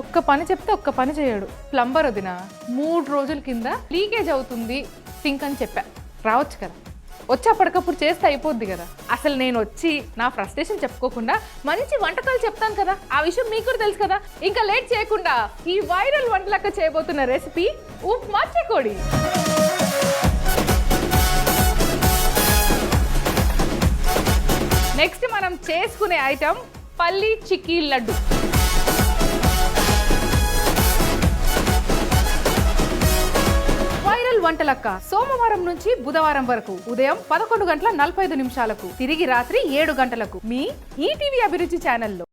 ఒక్క పని చెప్తే ఒక్క పని చేయడు. ప్లంబర్ వదిన 3 రోజుల కింద లీకేజ్ అవుతుంది సింక్ అని చెప్పా. రావచ్చు కదా, వచ్చి అప్పటికప్పుడు చేస్తే అయిపోద్ది కదా. అసలు నేను వచ్చి నా ఫ్రస్ట్రేషన్ చెప్పుకోకుండా మంచి వంటకాలు చెప్తాను కదా, ఆ విషయం మీకు కూడా తెలుసు కదా. ఇంకా లేట్ చేయకుండా ఈ వైరల్ వంటలక్క చేయబోతున్న రెసిపీ ఉప్మా చెకోడి. నెక్స్ట్ మనం చేసుకునే ఐటమ్ పల్లీ చిక్కీ లడ్డు. వైరల్ వంటలక్క సోమవారం నుంచి బుధవారం వరకు ఉదయం 11:45 తిరిగి రాత్రి 7 గంటలకు మీ ఈటీవీ అభిరుచి ఛానల్లో.